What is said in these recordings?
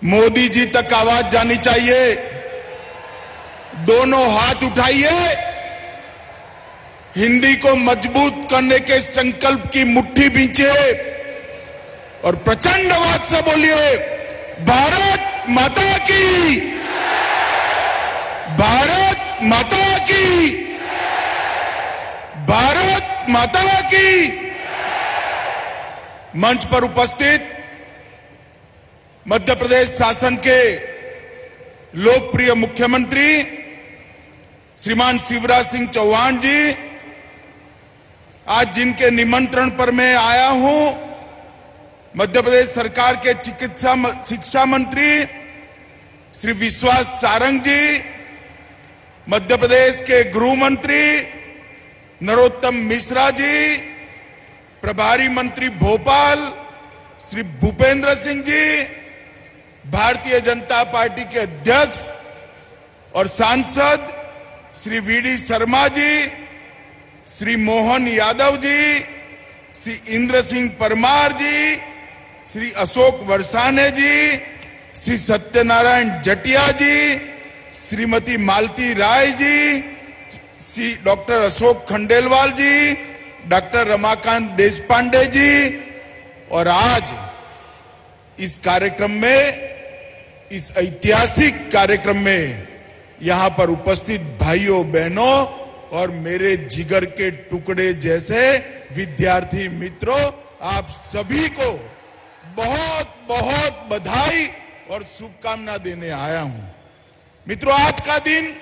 मोदी जी तक आवाज जानी चाहिए। दोनों हाथ उठाइए, हिंदी को मजबूत करने के संकल्प की मुट्ठी बींचिए और प्रचंड आवाज से बोलिए, भारत माता की, भारत माता की, भारत माता की। मंच पर उपस्थित मध्य प्रदेश शासन के लोकप्रिय मुख्यमंत्री श्रीमान शिवराज सिंह चौहान जी, आज जिनके निमंत्रण पर मैं आया हूं, मध्य प्रदेश सरकार के शिक्षा मंत्री श्री विश्वास सारंग जी, मध्य प्रदेश के गृह मंत्री नरोत्तम मिश्रा जी, प्रभारी मंत्री भोपाल श्री भूपेंद्र सिंह जी, भारतीय जनता पार्टी के अध्यक्ष और सांसद श्री वीडी शर्मा जी, श्री मोहन यादव जी, श्री इंद्र सिंह परमार जी, श्री अशोक वर्षाने जी, श्री सत्यनारायण जटिया जी, श्रीमती मालती राय जी, श्री डॉक्टर अशोक खंडेलवाल जी, डॉक्टर रमाकांत देशपांडे जी, और आज इस कार्यक्रम में, इस ऐतिहासिक कार्यक्रम में यहां पर उपस्थित भाइयों बहनों और मेरे जिगर के टुकड़े जैसे विद्यार्थी मित्रों, आप सभी को बहुत बहुत बधाई और शुभकामना देने आया हूं। मित्रों, आज का दिन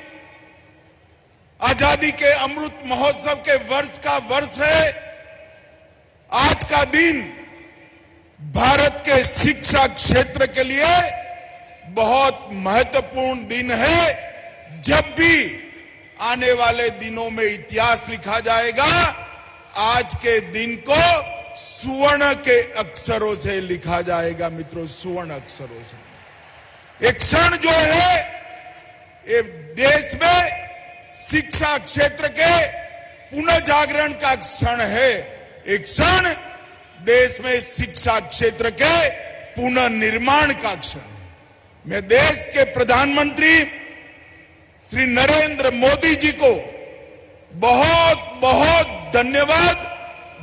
आजादी के अमृत महोत्सव के वर्ष का वर्ष है। आज का दिन भारत के शिक्षा क्षेत्र के लिए बहुत महत्वपूर्ण दिन है। जब भी आने वाले दिनों में इतिहास लिखा जाएगा, आज के दिन को सुवर्ण के अक्षरों से लिखा जाएगा। मित्रों, सुवर्ण अक्षरों से। एक क्षण जो है, ये देश में शिक्षा क्षेत्र के पुनर्जागरण का क्षण है। एक क्षण देश में शिक्षा क्षेत्र के पुनर्निर्माण का क्षण है। मैं देश के प्रधानमंत्री श्री नरेंद्र मोदी जी को बहुत बहुत धन्यवाद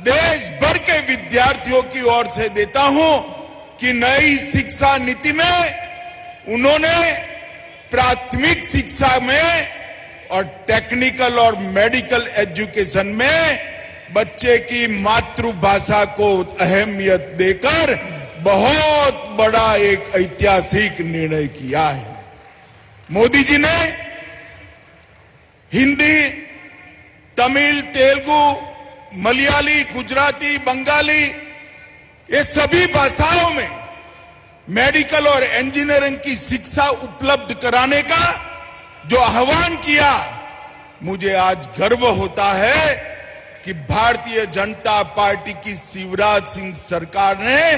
देश भर के विद्यार्थियों की ओर से देता हूं कि नई शिक्षा नीति में उन्होंने प्राथमिक शिक्षा में और टेक्निकल और मेडिकल एजुकेशन में बच्चे की मातृभाषा को अहमियत देकर बहुत बड़ा एक ऐतिहासिक निर्णय किया है। मोदी जी ने हिंदी, तमिल, तेलुगु, मलयाली, गुजराती, बंगाली, ये सभी भाषाओं में मेडिकल और इंजीनियरिंग की शिक्षा उपलब्ध कराने का जो आह्वान किया, मुझे आज गर्व होता है कि भारतीय जनता पार्टी की शिवराज सिंह सरकार ने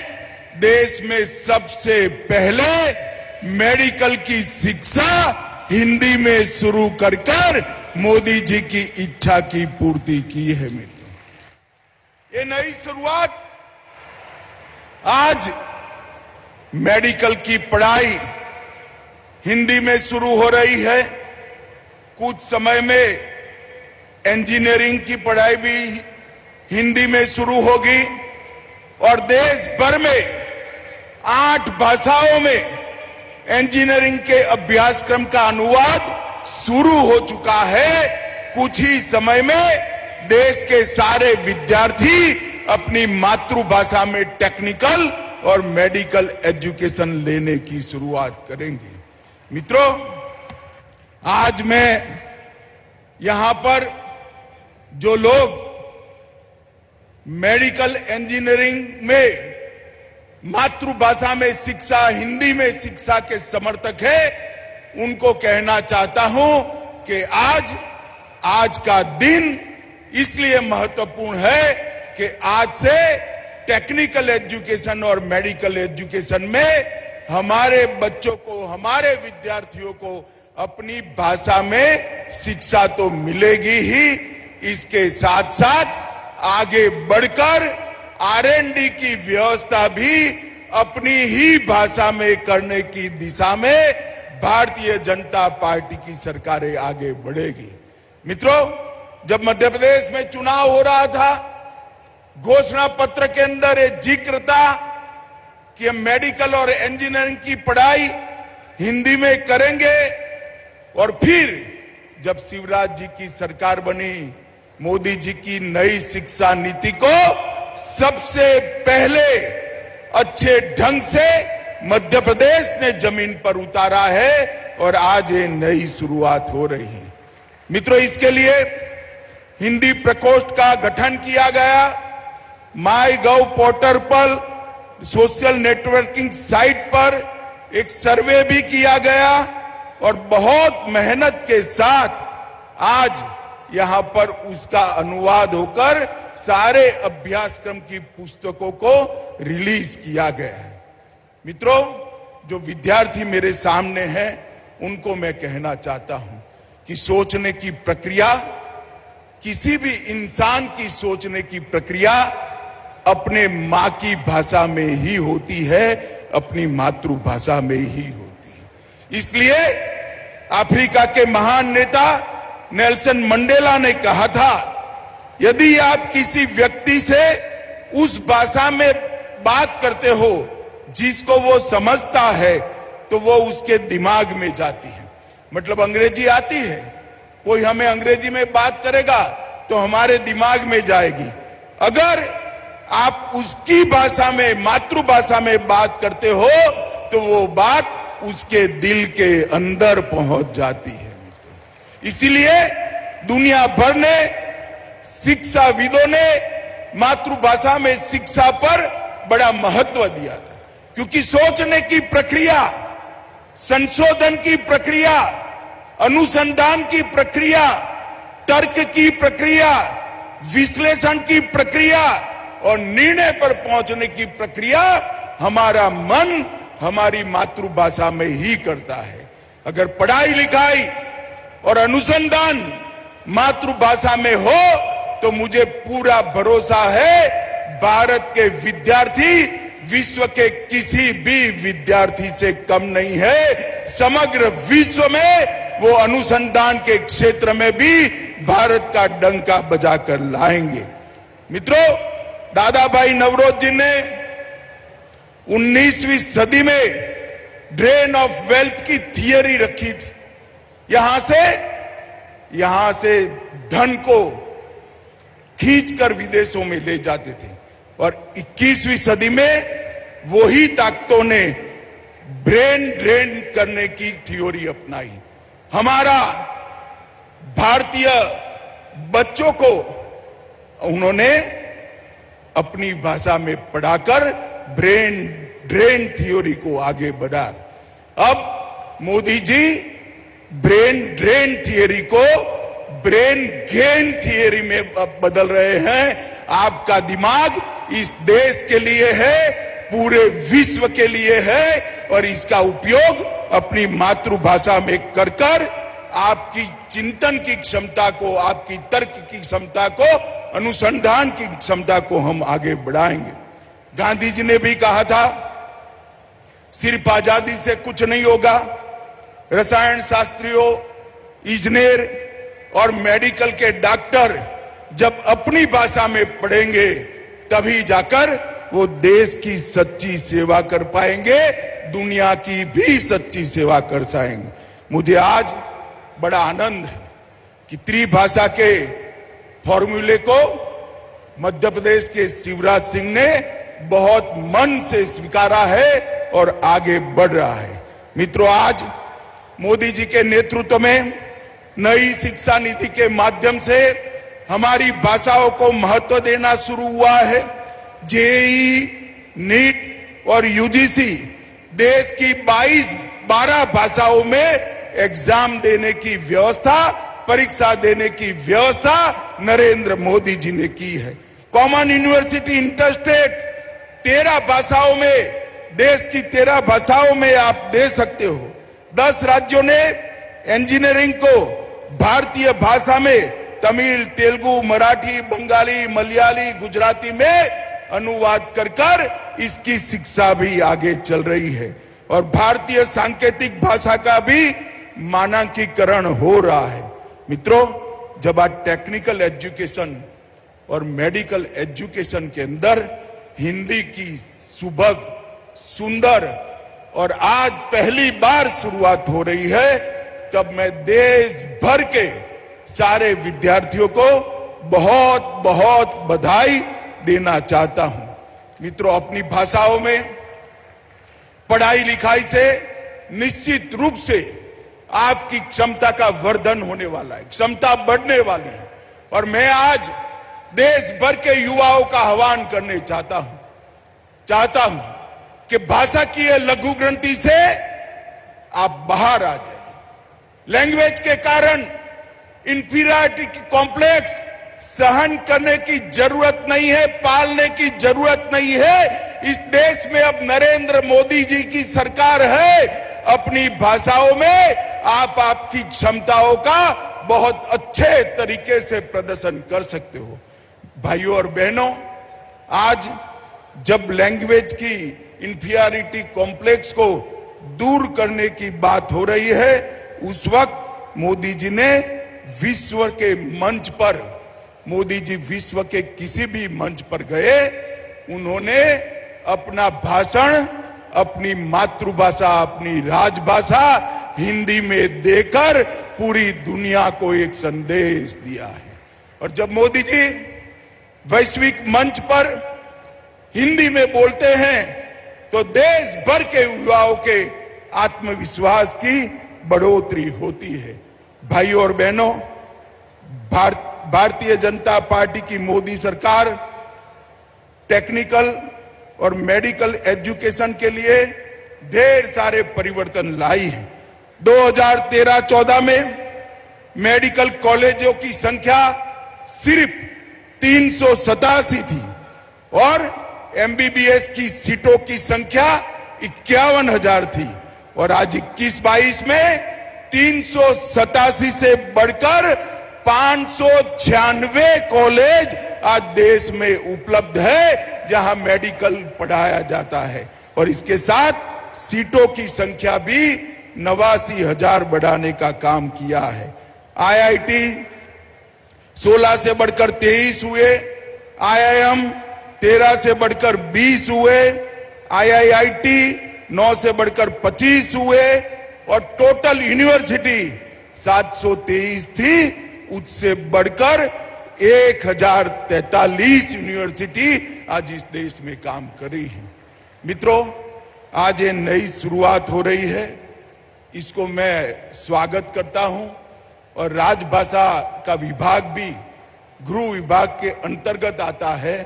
देश में सबसे पहले मेडिकल की शिक्षा हिंदी में शुरू कर मोदी जी की इच्छा की पूर्ति की है। मित्रों, ये नई शुरुआत, आज मेडिकल की पढ़ाई हिंदी में शुरू हो रही है। कुछ समय में इंजीनियरिंग की पढ़ाई भी हिंदी में शुरू होगी और देश भर में 8 भाषाओं में इंजीनियरिंग के अभ्यासक्रम का अनुवाद शुरू हो चुका है। कुछ ही समय में देश के सारे विद्यार्थी अपनी मातृभाषा में टेक्निकल और मेडिकल एजुकेशन लेने की शुरुआत करेंगे। मित्रों, आज मैं यहां पर जो लोग मेडिकल इंजीनियरिंग में मातृभाषा में शिक्षा, हिंदी में शिक्षा के समर्थक है, उनको कहना चाहता हूं कि आज का दिन इसलिए महत्वपूर्ण है कि आज से टेक्निकल एजुकेशन और मेडिकल एजुकेशन में हमारे बच्चों को, हमारे विद्यार्थियों को अपनी भाषा में शिक्षा तो मिलेगी ही, इसके साथ साथ आगे बढ़कर R&D की व्यवस्था भी अपनी ही भाषा में करने की दिशा में भारतीय जनता पार्टी की सरकारें आगे बढ़ेगी। मित्रों, जब मध्य प्रदेश में चुनाव हो रहा था, घोषणा पत्र के अंदर एक जिक्र था कि हम मेडिकल और इंजीनियरिंग की पढ़ाई हिंदी में करेंगे। और फिर जब शिवराज जी की सरकार बनी, मोदी जी की नई शिक्षा नीति को सबसे पहले अच्छे ढंग से मध्य प्रदेश ने जमीन पर उतारा है और आज ये नई शुरुआत हो रही है। मित्रों, इसके लिए हिंदी प्रकोष्ठ का गठन किया गया। माई गव पोर्टल पर, सोशल नेटवर्किंग साइट पर एक सर्वे भी किया गया और बहुत मेहनत के साथ आज यहां पर उसका अनुवाद होकर सारे अभ्यासक्रम की पुस्तकों को रिलीज किया गया है। मित्रों, जो विद्यार्थी मेरे सामने हैं, उनको मैं कहना चाहता हूं कि सोचने की प्रक्रिया, किसी भी इंसान की सोचने की प्रक्रिया अपने मां की भाषा में ही होती है, अपनी मातृभाषा में ही होती है। इसलिए अफ्रीका के महान नेता नेल्सन मंडेला ने कहा था, यदि आप किसी व्यक्ति से उस भाषा में बात करते हो जिसको वो समझता है, तो वो उसके दिमाग में जाती है। मतलब अंग्रेजी आती है, कोई हमें अंग्रेजी में बात करेगा तो हमारे दिमाग में जाएगी। अगर आप उसकी भाषा में, मातृभाषा में बात करते हो तो वो बात उसके दिल के अंदर पहुंच जाती है। इसीलिए दुनिया भर ने, शिक्षाविदों ने मातृभाषा में शिक्षा पर बड़ा महत्व दिया था, क्योंकि सोचने की प्रक्रिया, संशोधन की प्रक्रिया, अनुसंधान की प्रक्रिया, तर्क की प्रक्रिया, विश्लेषण की प्रक्रिया और निर्णय पर पहुंचने की प्रक्रिया हमारा मन हमारी मातृभाषा में ही करता है। अगर पढ़ाई लिखाई और अनुसंधान मातृभाषा में हो तो मुझे पूरा भरोसा है भारत के विद्यार्थी विश्व के किसी भी विद्यार्थी से कम नहीं है। समग्र विश्व में वो अनुसंधान के क्षेत्र में भी भारत का डंका बजाकर लाएंगे। मित्रों, दादा भाई नवरोज जी ने 19वीं सदी में ड्रेन ऑफ वेल्थ की थियरी रखी थी। यहां से धन को खींचकर विदेशों में ले जाते थे और 21वीं सदी में वही ताकतों ने ब्रेन ड्रेन करने की थ्योरी अपनाई। हमारा भारतीय बच्चों को उन्होंने अपनी भाषा में पढ़ाकर ब्रेन ड्रेन थ्योरी को आगे बढ़ा। अब Modi ji brain drain theory को ब्रेन गेन थियरी में बदल रहे हैं। आपका दिमाग इस देश के लिए है, पूरे विश्व के लिए है और इसका उपयोग अपनी मातृभाषा में कर कर आपकी चिंतन की क्षमता को, आपकी तर्क की क्षमता को, अनुसंधान की क्षमता को हम आगे बढ़ाएंगे। गांधी जी ने भी कहा था, सिर्फ आजादी से कुछ नहीं होगा। रसायन शास्त्रियों, इंजीनियर और मेडिकल के डॉक्टर जब अपनी भाषा में पढ़ेंगे तभी जाकर वो देश की सच्ची सेवा कर पाएंगे, दुनिया की भी सच्ची सेवा कर पाएंगे। मुझे आज बड़ा आनंद है कि त्रिभाषा के फॉर्मूले को मध्य प्रदेश के शिवराज सिंह ने बहुत मन से स्वीकारा है और आगे बढ़ रहा है। मित्रों, आज मोदी जी के नेतृत्व में नई शिक्षा नीति के माध्यम से हमारी भाषाओं को महत्व देना शुरू हुआ है। जेईई, नीट और यूजीसी देश की 12 भाषाओं में एग्जाम देने की व्यवस्था, परीक्षा देने की व्यवस्था नरेंद्र मोदी जी ने की है। कॉमन यूनिवर्सिटी इंटरस्टेट 13 भाषाओं में, देश की 13 भाषाओं में आप दे सकते हो। 10 राज्यों ने इंजीनियरिंग को भारतीय भाषा में तमिल, तेलुगु, मराठी, बंगाली, मलयाली, गुजराती में अनुवाद कर इसकी शिक्षा भी आगे चल रही है और भारतीय सांकेतिक भाषा का भी मानकीकरण हो रहा है। मित्रों, जब आज टेक्निकल एजुकेशन और मेडिकल एजुकेशन के अंदर हिंदी की सुभग, सुंदर और आज पहली बार शुरुआत हो रही है, तब मैं देश भर के सारे विद्यार्थियों को बहुत बहुत बधाई देना चाहता हूं। मित्रों, अपनी भाषाओं में पढ़ाई लिखाई से निश्चित रूप से आपकी क्षमता का वर्धन होने वाला है, क्षमता बढ़ने वाली है और मैं आज देश भर के युवाओं का आह्वान करने चाहता हूं कि भाषा की ये लघु ग्रंथि से आप बाहर आ जाए। लैंग्वेज के कारण इंफीरियरिटी कॉम्प्लेक्स सहन करने की जरूरत नहीं है, पालने की जरूरत नहीं है। इस देश में अब नरेंद्र मोदी जी की सरकार है। अपनी भाषाओं में आप आपकी क्षमताओं का बहुत अच्छे तरीके से प्रदर्शन कर सकते हो। भाइयों और बहनों, आज जब लैंग्वेज की इंफीरियरिटी कॉम्प्लेक्स को दूर करने की बात हो रही है, उस वक्त मोदी जी ने विश्व के मंच पर, मोदी जी विश्व के किसी भी मंच पर गए, उन्होंने अपना भाषण अपनी मातृभाषा, अपनी राजभाषा हिंदी में देकर पूरी दुनिया को एक संदेश दिया है। और जब मोदी जी वैश्विक मंच पर हिंदी में बोलते हैं तो देश भर के युवाओं के आत्मविश्वास की बढ़ोतरी होती है। भाइयों और बहनों, भारतीय जनता पार्टी की मोदी सरकार टेक्निकल और मेडिकल एजुकेशन के लिए ढेर सारे परिवर्तन लाई है। 2013-14 में मेडिकल कॉलेजों की संख्या सिर्फ 387 थी और एमबीबीएस की सीटों की संख्या 51,000 थी और आज 21-22 में 387 से बढ़कर 596 कॉलेज आज देश में उपलब्ध है जहां मेडिकल पढ़ाया जाता है और इसके साथ सीटों की संख्या भी 89,000 बढ़ाने का काम किया है। आईआईटी 16 से बढ़कर 23 हुए, आईआईएम 13 से बढ़कर 20 हुए, आईआईआईटी 9 से बढ़कर 25 हुए और टोटल यूनिवर्सिटी 723 थी, उससे बढ़कर 1043 यूनिवर्सिटी आज इस देश में काम कर रही है। मित्रों, आज ये नई शुरुआत हो रही है, इसको मैं स्वागत करता हूं और राजभाषा का विभाग भी गृह विभाग के अंतर्गत आता है।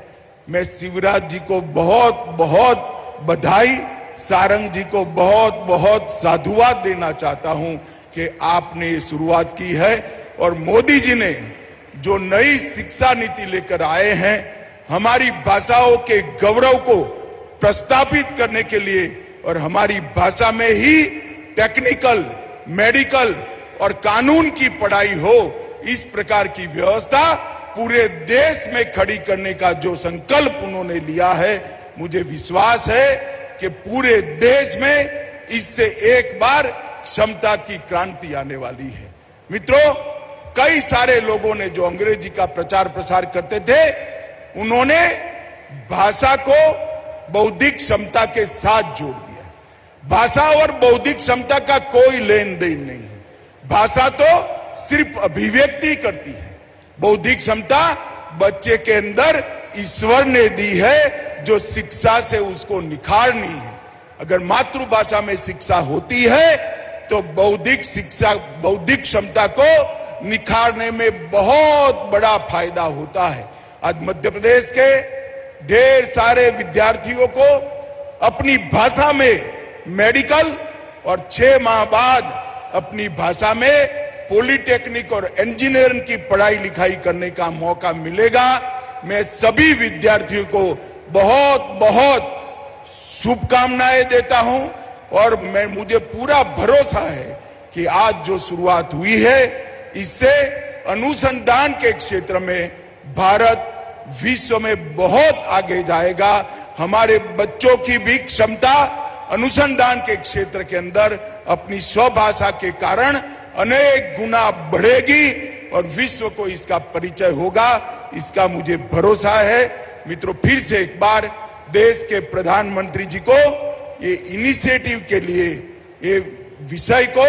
मैं शिवराज जी को बहुत बहुत बधाई, सारंग जी को बहुत बहुत साधुवाद देना चाहता हूं कि आपने ये शुरुआत की है और मोदी जी ने जो नई शिक्षा नीति लेकर आए हैं, हमारी भाषाओं के गौरव को प्रस्थापित करने के लिए और हमारी भाषा में ही टेक्निकल, मेडिकल और कानून की पढ़ाई हो, इस प्रकार की व्यवस्था पूरे देश में खड़ी करने का जो संकल्प उन्होंने लिया है, मुझे विश्वास है कि पूरे देश में इससे एक बार क्षमता की क्रांति आने वाली है। मित्रों, कई सारे लोगों ने जो अंग्रेजी का प्रचार प्रसार करते थे, उन्होंने भाषा को बौद्धिक क्षमता के साथ जोड़ दिया। भाषा और बौद्धिक क्षमता का कोई लेन देन नहीं है। भाषा तो सिर्फ अभिव्यक्ति करती है, बौद्धिक क्षमता बच्चे के अंदर ईश्वर ने दी है जो शिक्षा से उसको निखारनी है। अगर मातृभाषा में शिक्षा होती है तो बौद्धिक शिक्षा, बौद्धिक क्षमता को निखारने में बहुत बड़ा फायदा होता है। आज मध्य प्रदेश के ढेर सारे विद्यार्थियों को अपनी भाषा में मेडिकल और 6 माह बाद अपनी भाषा में पॉलिटेक्निक और इंजीनियरिंग की पढ़ाई लिखाई करने का मौका मिलेगा। मैं सभी विद्यार्थियों को बहुत बहुत शुभकामनाएं देता हूं और मुझे पूरा भरोसा है कि आज जो शुरुआत हुई है, इससे अनुसंधान के क्षेत्र में भारत विश्व में बहुत आगे जाएगा। हमारे बच्चों की भी क्षमता अनुसंधान के क्षेत्र के अंदर अपनी स्वभाषा के कारण अनेक गुना बढ़ेगी और विश्व को इसका परिचय होगा, इसका मुझे भरोसा है। मित्रों, फिर से एक बार देश के प्रधानमंत्री जी को ये इनिशिएटिव के लिए, ये विषय को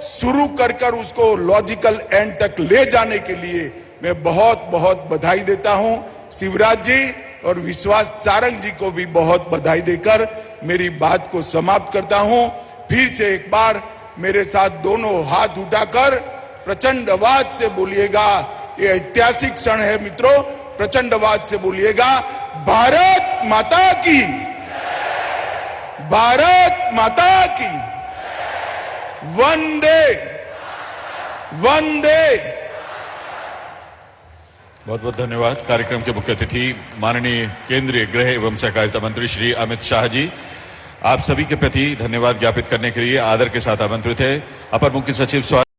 शुरू कर उसको लॉजिकल एंड तक ले जाने के लिए मैं बहुत बहुत बधाई देता हूं। शिवराज जी और विश्वास सारंग जी को भी बहुत बधाई देकर मेरी बात को समाप्त करता हूं। फिर से एक बार मेरे साथ दोनों हाथ उठाकर प्रचंड आवाज से बोलिएगा, ये ऐतिहासिक क्षण है मित्रों, प्रचंड आवाज से बोलिएगा, भारत माता की, भारत माता की, वंदे वंदे। बहुत बहुत धन्यवाद। कार्यक्रम के मुख्य अतिथि माननीय केंद्रीय गृह एवं सहकारिता मंत्री श्री अमित शाह जी, आप सभी के प्रति धन्यवाद ज्ञापित करने के लिए आदर के साथ आमंत्रित है अपर मुख्य सचिव स्वास्थ्य